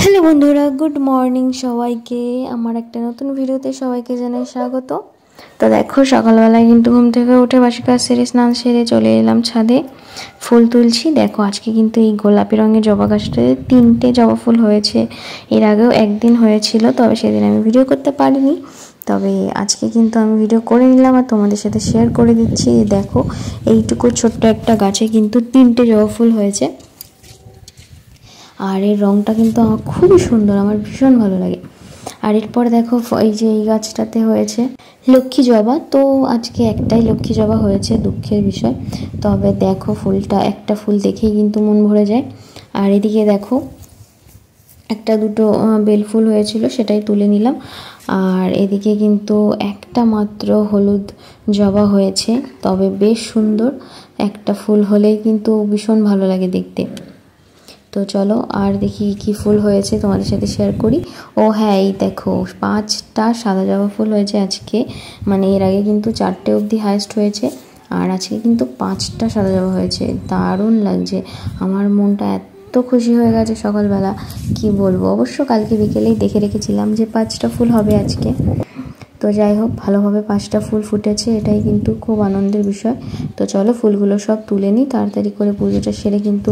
Hello বন্ধুরা, good morning সবাইকে। আমার একটা নতুন ভিডিওতে সবাইকে জানাই স্বাগত। তো দেখো, সকালবেলায় কিন্তু ঘুম থেকে উঠে বাসি কাজ সেরে স্নান সেরে চলে এলাম ছাদে, ফুল তুলছি। দেখো, আজকে কিন্তু এই গোলাপি রঙের জবা গাছটাতে 3টে জবা ফুল হয়েছে। এর আগেও একদিন হয়েছিল, তবে সেদিন আমি ভিডিও করতে পারিনি। তবে আজকে কিন্তু আমি ভিডিও করে নিলাম আর তোমাদের সাথে শেয়ার করে দিচ্ছি। দেখো, এইটুকু ছোট্ট একটা গাছে কিন্তু 3টে জবা ফুল হয়েছে। আর এর রঙটা কিন্তু আমার খুবই সুন্দর, আমার ভীষণ ভালো লাগে। আর এরপর দেখো, এই যে এই গাছটাতে হয়েছে লক্ষ্মী জবা। তো আজকে একটাই লক্ষ্মী জবা হয়েছে, দুঃখের বিষয়। তবে দেখো, ফুলটা একটা ফুল দেখেই কিন্তু মন ভরে যায়। আর এদিকে দেখো, একটা দুটো বেল ফুল হয়েছিল, সেটাই তুলে নিলাম। আর এদিকে কিন্তু একটা মাত্র হলুদ জবা হয়েছে, তবে বেশ সুন্দর। একটা ফুল হলেই কিন্তু ভীষণ ভালো লাগে দেখতে। তো চলো আর দেখি কি ফুল হয়েছে তোমাদের সাথে শেয়ার করি। ও হ্যাঁ, এই দেখো 5টা সাদা জবা ফুল হয়েছে আজকে। মানে এর আগে কিন্তু 4টে অবধি হাইয়েস্ট হয়েছে, আর আজকে কিন্তু 5টা সাদা জবা হয়েছে। দারুণ লাগছে, আমার মনটা এত খুশি হয়ে গেছে সকালবেলা, কি বলবো। অবশ্য কালকে বিকেলেই দেখে রেখেছিলাম যে 5টা ফুল হবে আজকে। তো যাই হোক, ভালোভাবে 5টা ফুল ফুটেছে, এটাই কিন্তু খুব আনন্দের বিষয়। তো চলো ফুলগুলো সব তুলে নিই, তাড়াতাড়ি করে পুজোটা সেরে কিন্তু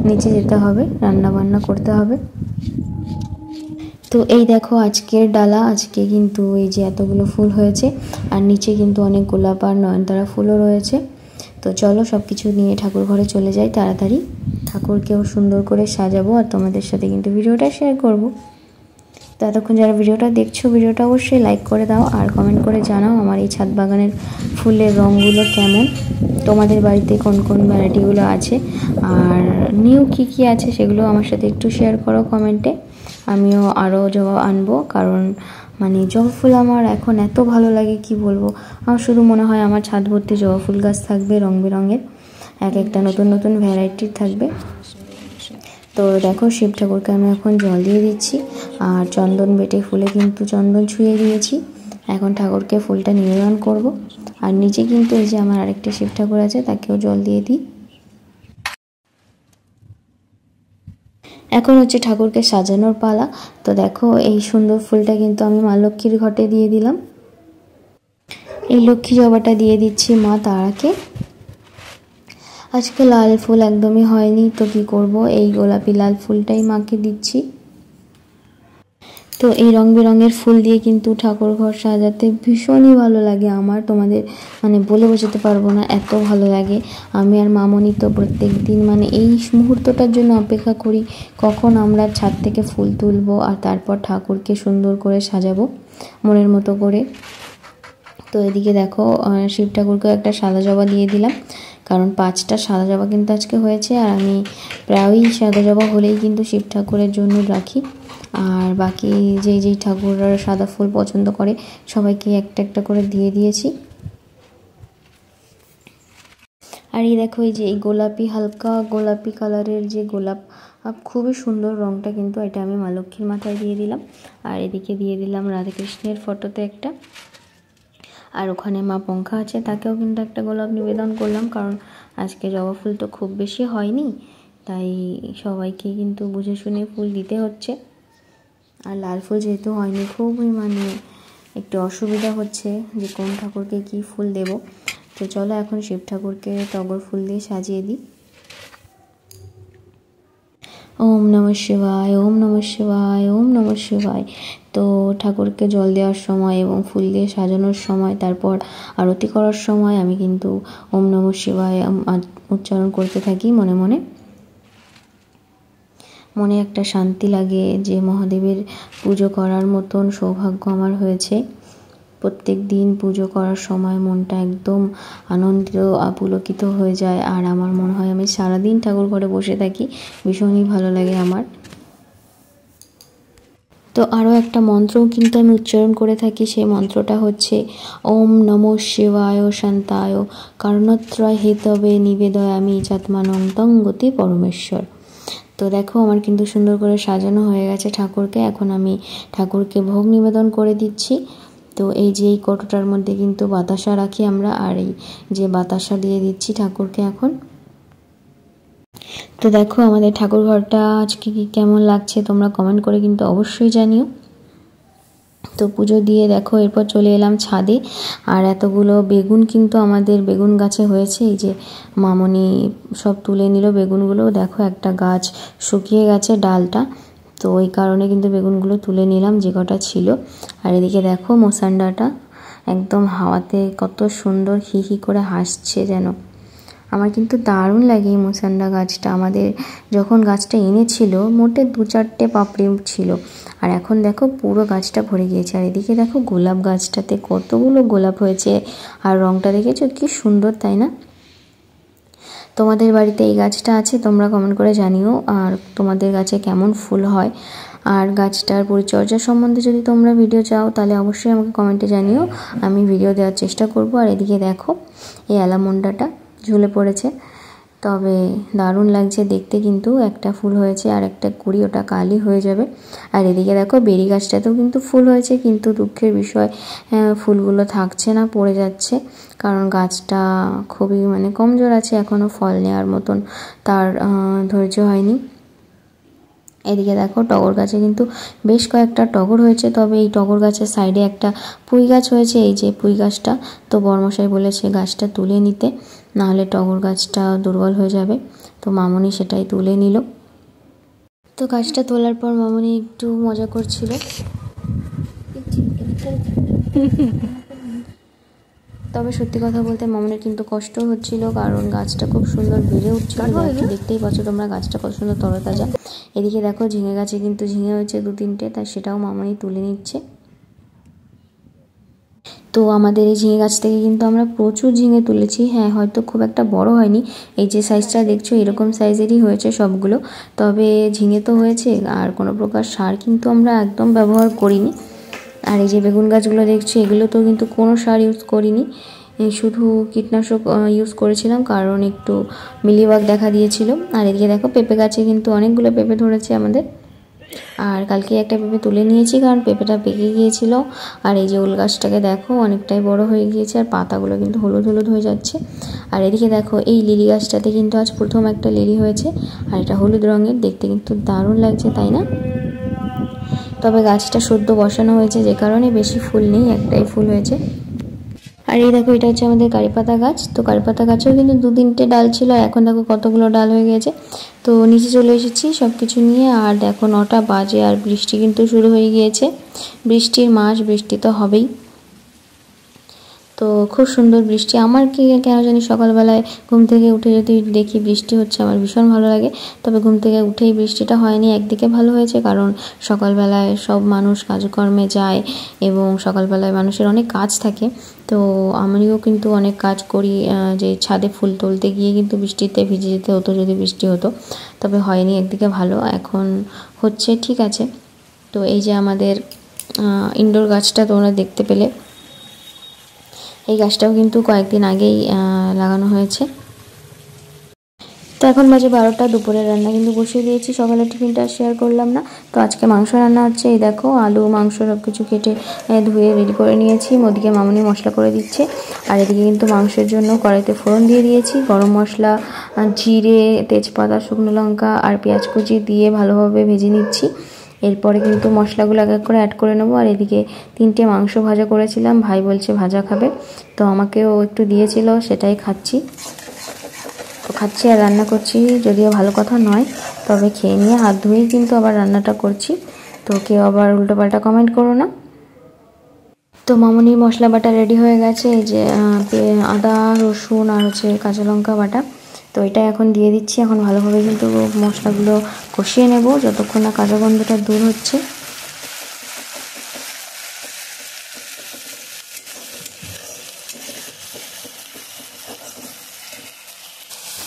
নিচে যেতে হবে, রান্না বান্না করতে হবে। তো এই দেখো আজকের ডালা, আজকে কিন্তু এই যে এতগুলো ফুল হয়েছে, আর নিচে কিন্তু অনেক গোলাপ আর নয়নতারা ফুলও রয়েছে। তো চলো সব কিছু নিয়ে ঠাকুর ঘরে চলে যাই তাড়াতাড়ি, ঠাকুরকেও সুন্দর করে সাজাবো আর তোমাদের সাথে কিন্তু ভিডিওটা শেয়ার করবো। তো এতক্ষণ যারা ভিডিওটা দেখছো, ভিডিওটা অবশ্যই লাইক করে দাও আর কমেন্ট করে জানাও আমার এই ছাদ বাগানের ফুলের রঙগুলো কেমন, তোমাদের বাড়িতে কোন কোন ভ্যারাইটিগুলো আছে, আর নিউ কী আছে সেগুলো আমার সাথে একটু শেয়ার করো কমেন্টে। আমিও আরও জবা আনবো, কারণ মানে জবা ফুল আমার এখন এত ভালো লাগে, কি বলবো। আমার শুধু মনে হয় আমার ছাদ ভর্তি জবা ফুল গাছ থাকবে, রং বেরঙের এক একটা নতুন নতুন ভ্যারাইটির থাকবে। তো দেখো, শিব ঠাকুরকে আমি এখন জল দিয়ে দিচ্ছি, আর চন্দন বেটে ফুলে কিন্তু চন্দন ছুঁয়ে দিয়েছি। এখন ঠাকুরকে ফুলটা নিবেদন করব। আর নিচে কিন্তু এই যে আমার আরেকটা শিব ঠাকুর আছে, তাকেও জল দিয়ে দিই। এখন হচ্ছে ঠাকুরকে সাজানোর পালা। তো দেখো, এই সুন্দর ফুলটা কিন্তু আমি মা লক্ষ্মীর ঘটে দিয়ে দিলাম। এই লক্ষ্মী জবাটা দিয়ে দিচ্ছি মা তারাকে। আজকে লাল ফুল একদমই হয়নি, তো কি করব, এই গোলাপি লাল ফুলটাই মাকে দিচ্ছি। তো এই রং বেরঙের ফুল দিয়ে কিন্তু ঠাকুর ঘর সাজাতে ভীষণই ভালো লাগে আমার, তোমাদের মানে বলে বোঝাতে পারবো না, এত ভালো লাগে। আমি আর মামনি তো প্রত্যেক দিন মানে এই মুহূর্তটার জন্য অপেক্ষা করি, কখন আমরা ছাদ থেকে ফুল তুলবো আর তারপর ঠাকুরকে সুন্দর করে সাজাবো মনের মতো করে। তো এদিকে দেখো, শিব ঠাকুরকেও একটা সাদা জবা দিয়ে দিলাম, কারণ 5টা সাদা জবা কিন্তু আজকে হয়েছে। আর আমি প্রায়ই সাদা জবা হলেই কিন্তু শিব ঠাকুরের জন্য রাখি। আর বাকি যেই ঠাকুররা সাদা ফুল পছন্দ করে সবাইকে একটা একটা করে দিয়ে দিয়েছি। আর এই দেখো, এই যে এই গোলাপি হালকা গোলাপি কালারের যে গোলাপ, খুবই সুন্দর রঙটা, কিন্তু এটা আমি মা লক্ষ্মীর মাথায় দিয়ে দিলাম। আর এদিকে দিয়ে দিলাম রাধাকৃষ্ণের ফটোতে একটা, আর ওখানে মা পঙ্খা আছে, তাকেও কিন্তু একটা গোলাপ নিবেদন করলাম, কারণ আজকে জবা ফুল তো খুব বেশি হয়নি, তাই সবাইকে কিন্তু বুঝে শুনে ফুল দিতে হচ্ছে। আর লাল ফুল যেহেতু হয়নি, খুবই মানে একটু অসুবিধা হচ্ছে যে কোন ঠাকুরকে কি ফুল দেব। তো চলো এখন শিব ঠাকুরকে টগর ফুল দিয়ে সাজিয়ে দিই। ওম নমঃ শিবায়, ওম নমঃ শিবায়, ওম নমঃ শিবায়। তো ঠাকুরকে জল দেওয়ার সময় এবং ফুল দিয়ে সাজানোর সময়, তারপর আরতি করার সময় আমি কিন্তু ওম নমঃ শিবায় উচ্চারণ করতে থাকি মনে মনে। মনে একটা শান্তি লাগে যে মহাদেবের পুজো করার মতন সৌভাগ্য আমার হয়েছে। প্রত্যেক দিন পুজো করার সময় মনটা একদম আনন্দিত পুলকিত হয়ে যায়, আর আমার মনে হয় আমি সারাদিন ঠাকুর ঘরে বসে থাকি, ভীষণই ভালো লাগে আমার। তো আরও একটা মন্ত্রও কিন্তু আমি উচ্চারণ করে থাকি, সেই মন্ত্রটা হচ্ছে ওম নমঃ শিবায় শান্তায় কারণত্রয় হেতবে নিবেদয়ামি চাত্মানং তং গতি পরমেশ্বর। তো দেখো, আমার কিন্তু সুন্দর করে সাজানো হয়ে গেছে ঠাকুরকে। এখন আমি ঠাকুরকে ভোগ নিবেদন করে দিচ্ছি। তো এই যে এই কৌটোটার মধ্যে কিন্তু বাতাসা রাখি আমরা, আর এই যে বাতাসা দিয়ে দিচ্ছি ঠাকুরকে এখন। তো দেখো আমাদের ঠাকুর ঘরটা আজকে কেমন লাগছে তোমরা কমেন্ট করে কিন্তু অবশ্যই জানিও। তো পুজো দিয়ে দেখো এরপর চলে এলাম ছাদে। আর এতগুলো বেগুন কিন্তু আমাদের বেগুন গাছে হয়েছে, এই যে মামনি সব তুলে নিল বেগুনগুলো। দেখো একটা গাছ শুকিয়ে গেছে ডালটা, তো ওই কারণে কিন্তু বেগুনগুলো তুলে নিলাম যে কটা ছিল। আর এদিকে দেখো মোসান্ডাটা একদম হাওয়াতে কত সুন্দর হি হি করে হাসছে যেন। আমার কিন্তু দারুণ লাগে এই মোসান্ডা গাছটা। আমাদের যখন গাছটা এনেছিল মোটে 2-4টে পাপড়ি ছিল, আর এখন দেখো পুরো গাছটা ভরে গিয়েছে। আর এদিকে দেখো গোলাপ গাছটাতে কতগুলো গোলাপ হয়েছে, আর রংটা দেখেছো কি সুন্দর, তাই না? তোমাদের বাড়িতে এই গাছটা আছে তোমরা কমেন্ট করে জানিও, আর তোমাদের গাছে কেমন ফুল হয়। আর গাছটার পরিচর্যা সম্বন্ধে যদি তোমরা ভিডিও চাও তাহলে অবশ্যই আমাকে কমেন্টে জানিও, আমি ভিডিও দেওয়ার চেষ্টা করব। আর এদিকে দেখো এই অ্যালামন্ডাটা ঝুলে পড়েছে, তবে দারুণ লাগছে দেখতে। কিন্তু একটা ফুল হয়েছে আর একটা কুড়ি, ওটা কালই হয়ে যাবে। আর এদিকে দেখো বেরি গাছটাতেও কিন্তু ফুল হয়েছে, কিন্তু দুঃখের বিষয় ফুলগুলো থাকছে না, পড়ে যাচ্ছে, কারণ গাছটা খুবই কমজোর আছে, এখনও ফল নেওয়ার মতন তার ধৈর্য হয়নি। এদিকে দেখো টগর গাছে কিন্তু বেশ কয়েকটা টগর হয়েছে, তবে এই টগর গাছের সাইডে একটা পুঁই গাছ হয়েছে, এই যে পুঁই গাছটা। তো বড়মশাই বলেছে গাছটা তুলে নিতে, নাহলে টগর গাছটা দুর্বল হয়ে যাবে। তো মামনি সেটাই তুলে নিল। তো গাছটা তোলার পর মামনি একটু মজা করছিল। তবে সত্যি কথা বলতে মামনের কিন্তু কষ্ট হচ্ছিল, কারণ গাছটা খুব সুন্দর বেড়ে উঠছিল। দেখতেই পাচ্ছ তোমরা গাছটা কত সুন্দর তরতাজা। এদিকে দেখো ঝিঙে গাছে কিন্তু ঝিঙে হয়েছে 2-3টে, তাই সেটাও মামনি তুলে নিচ্ছে। তো আমাদের এই ঝিঙে গাছ থেকে কিন্তু আমরা প্রচুর ঝিঙে তুলেছি। হ্যাঁ, হয়তো খুব একটা বড় হয়নি, এই যে সাইজটা দেখছো এরকম সাইজেরই হয়েছে সবগুলো। তবে ঝিঙে তো হয়েছে, আর কোনো প্রকার সার কিন্তু আমরা একদম ব্যবহার করিনি। আর এই যে বেগুন গাছগুলো দেখছো এগুলোতেও কিন্তু কোনো সার ইউজ করিনি, শুধু কীটনাশক ইউজ করেছিলাম, কারণ একটু মিলিবাগ দেখা দিয়েছিল। আর এদিকে দেখো পেঁপে গাছে কিন্তু অনেকগুলো পেঁপে ধরেছে আমাদের, আর কালকে একটা পেঁপে তুলে নিয়েছি কারণ পেঁপেটা পেকে গিয়েছিল। আর এই যে ওল গাছটাকে দেখো অনেকটাই বড় হয়ে গিয়েছে, আর পাতাগুলো কিন্তু হলুদ হলুদ হয়ে যাচ্ছে। আর এদিকে দেখো এই লিলি গাছটাতে কিন্তু আজ প্রথম একটা লিলি হয়েছে, আর এটা হলুদ রঙের, দেখতে কিন্তু দারুণ লাগছে, তাই না? তবে গাছটা সদ্য বসানো হয়েছে যে কারণে বেশি ফুল নেই, একটাই ফুল হয়েছে। আর এই দেখো এটা হচ্ছে আমাদের কারিপাতা গাছ। তো কারিপাতা গাছেও কিন্তু 2-3টে ডাল ছিল, আর এখন দেখো কতগুলো ডাল হয়ে গেছে। তো নিচে চলে এসেছি সব কিছু নিয়ে, আর দেখো 9টা বাজে আর বৃষ্টি কিন্তু শুরু হয়ে গিয়েছে। বৃষ্টির মাস, বৃষ্টি তো হবেই। তো খুব সুন্দর বৃষ্টি। আমার কি কেন জানি সকালবেলায় ঘুম থেকে উঠে যদি দেখি বৃষ্টি হচ্ছে আমার ভীষণ ভালো লাগে। তবে ঘুম থেকে উঠেই বৃষ্টিটা হয়নি, একদিকে ভালো হয়েছে, কারণ সকালবেলায় সব মানুষ কাজকর্মে যায় এবং সকালবেলায় মানুষের অনেক কাজ থাকে। তো আমিও কিন্তু অনেক কাজ করি, যে ছাদে ফুল তুলতে গিয়ে কিন্তু বৃষ্টিতে ভিজে যেতে হতো যদি বৃষ্টি হতো। তবে হয়নি, একদিকে ভালো, এখন হচ্ছে, ঠিক আছে। তো এই যে আমাদের ইনডোর গাছটা তোমরা দেখতে পেলে, এই গাছটাও কিন্তু কয়েকদিন আগেই লাগানো হয়েছে। তো এখন বাজে 12টা, দুপুরের রান্না কিন্তু বসিয়ে দিয়েছি, সকালের টিফিনটা শেয়ার করলাম না। তো আজকে মাংস রান্না হচ্ছে, এই দেখো আলু মাংস সব কিছু কেটে ধুয়ে রেডি করে নিয়েছি। ওদিকে মামনি মশলা করে দিচ্ছে, আর এদিকে কিন্তু মাংসের জন্য কড়াইতে ফোড়ন দিয়ে দিয়েছি, গরম মশলা, জিরে, তেজপাতা, শুকনো লঙ্কা আর পেঁয়াজ কুচি দিয়ে ভালোভাবে ভেজে নিচ্ছি। এরপরে কিন্তু মশলাগুলো এক এক করে অ্যাড করে নেবো। আর এদিকে 3টে মাংস ভাজা করেছিলাম, ভাই বলছে ভাজা খাবে, তো আমাকেও একটু দিয়েছিল, সেটাই খাচ্ছি। তো খাচ্ছি আর রান্না করছি, যদিও ভালো কথা নয়, তবে খেয়ে নিয়ে হাত ধুয়েই কিন্তু আবার রান্নাটা করছি। তো কেউ আবার উল্টোপাল্টা কমেন্ট করো না। তো মামনির মশলা বাটা রেডি হয়ে গেছে, এই যে আদা রসুন আর হচ্ছে কাঁচা লঙ্কা বাটা। তো এটা এখন দিয়ে দিচ্ছি, এখন ভালোভাবে কিন্তু মশলাগুলো কষিয়ে নেব যতক্ষণ না কাঁচা গন্ধটা দূর হচ্ছে।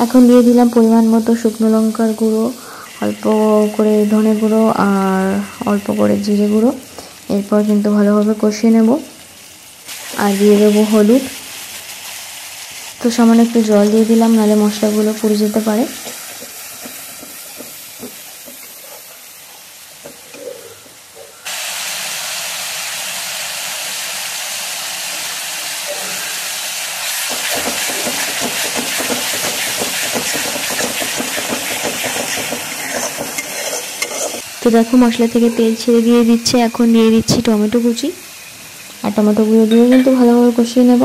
এখন দিয়ে দিলাম পরিমাণ মতো শুকনো লঙ্কার গুঁড়ো, অল্প করে ধনে গুঁড়ো আর অল্প করে জিরে গুঁড়ো। এরপর কিন্তু ভালোভাবে কষিয়ে নেব, আর দিয়ে দেবো হলুদ। তো সামান্য একটু জল দিয়ে দিলাম, নাহলে মশলাগুলো পুড়ে যেতে পারে। তো দেখো মশলা থেকে তেল ছেড়ে দিয়ে দিচ্ছে, এখন দিয়ে দিচ্ছি টমেটো কুচি, আর টমেটোগুলো দিয়ে কিন্তু ভালোভাবে কষিয়ে নেব।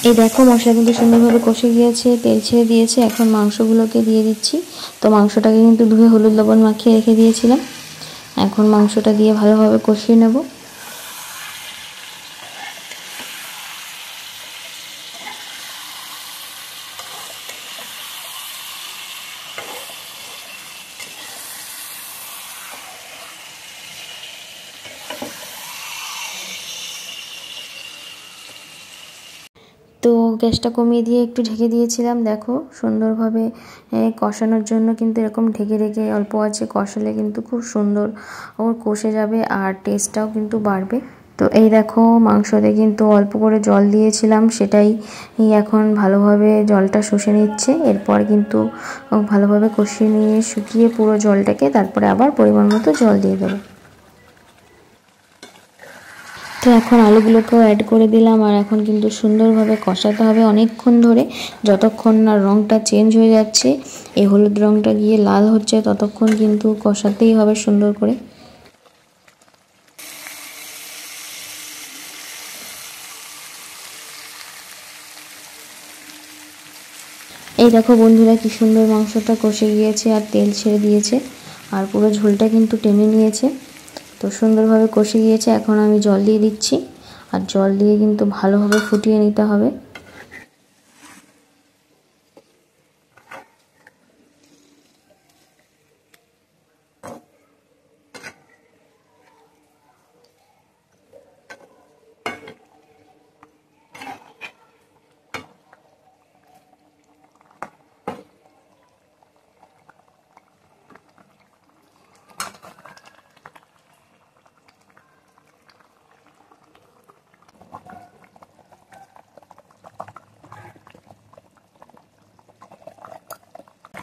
এই দেখো মশলা কিন্তু সুন্দরভাবে কষে গিয়েছে, তেল ছেড়ে দিয়েছে। এখন মাংসগুলোকে দিয়ে দিচ্ছি। তো মাংসটাকে কিন্তু ধুয়ে হলুদ লবণ মাখিয়ে রেখে দিয়েছিলাম। এখন মাংসটা দিয়ে ভালোভাবে কষিয়ে নেব। তো গ্যাসটা কমিয়ে দিয়ে একটু ঢেকে দিয়েছিলাম। দেখো সুন্দরভাবে কষানোর জন্য কিন্তু এরকম ঢেকে রেখে অল্প আঁচে কষালে কিন্তু খুব সুন্দর কষে যাবে, আর টেস্টটাও কিন্তু বাড়বে। তো এই দেখো মাংসতে কিন্তু অল্প করে জল দিয়েছিলাম, সেটাই এখন ভালোভাবে জলটা শুষে নিচ্ছে। এরপর কিন্তু ভালোভাবে কষিয়ে নিয়ে শুকিয়ে পুরো জলটাকে তারপরে আবার পরিমাণ মতো জল দিয়ে দেবো। তো এখন আলুগুলোকেও অ্যাড করে দিলাম, আর এখন কিন্তু সুন্দরভাবে কষাতে হবে অনেকক্ষণ ধরে, যতক্ষণ না রঙটা চেঞ্জ হয়ে যাচ্ছে, এই হলুদ রঙটা গিয়ে লাল হচ্ছে, ততক্ষণ কিন্তু কষাতেই হবে সুন্দর করে। এই দেখো বন্ধুরা কি সুন্দর মাংসটা কষে গিয়েছে আর তেল ছেড়ে দিয়েছে, আর পুরো ঝোলটা কিন্তু টেনে নিয়েছে। তো সুন্দরভাবে কষে গিয়েছে। এখন আমি জল দিয়ে দিচ্ছি, আর জল দিয়ে কিন্তু ভালোভাবে ফুটিয়ে নিতে হবে।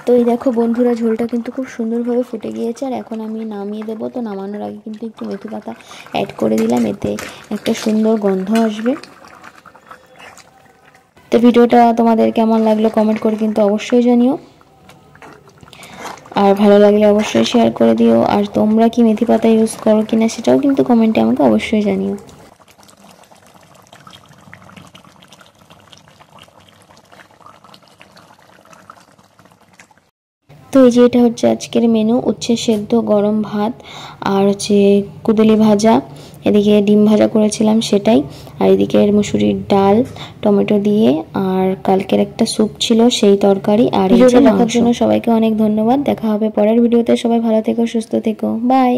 তো এই দেখো বন্ধুরা ঝোলটা কিন্তু খুব সুন্দরভাবে ফুটে গিয়েছে, আর এখন আমি নামিয়ে দেবো। তো নামানোর আগে কিন্তু একটু মেথি পাতা অ্যাড করে দিলাম, এতে একটা সুন্দর গন্ধ আসবে। তো ভিডিওটা তোমাদের কেমন লাগলো কমেন্ট করে কিন্তু অবশ্যই জানিও, আর ভালো লাগলে অবশ্যই শেয়ার করে দিও। আর তোমরা কি মেথি পাতা ইউজ করো কিনা সেটাও কিন্তু কমেন্টে আমাকে অবশ্যই জানিও। তো এই যে এটা হচ্ছে আজকের মেনু, উচ্ছে সেদ্ধ, গরম ভাত, আর হচ্ছে কুদলি ভাজা, এদিকে ডিম ভাজা করেছিলাম সেটাই, আর এদিকে মুসুরির ডাল টমেটো দিয়ে, আর কালকের একটা স্যুপ ছিল সেই তরকারি। আর এই যে দেখার জন্য সবাইকে অনেক ধন্যবাদ। দেখা হবে পরের ভিডিওতে। সবাই ভালো থেকো, সুস্থ থেকো, বাই।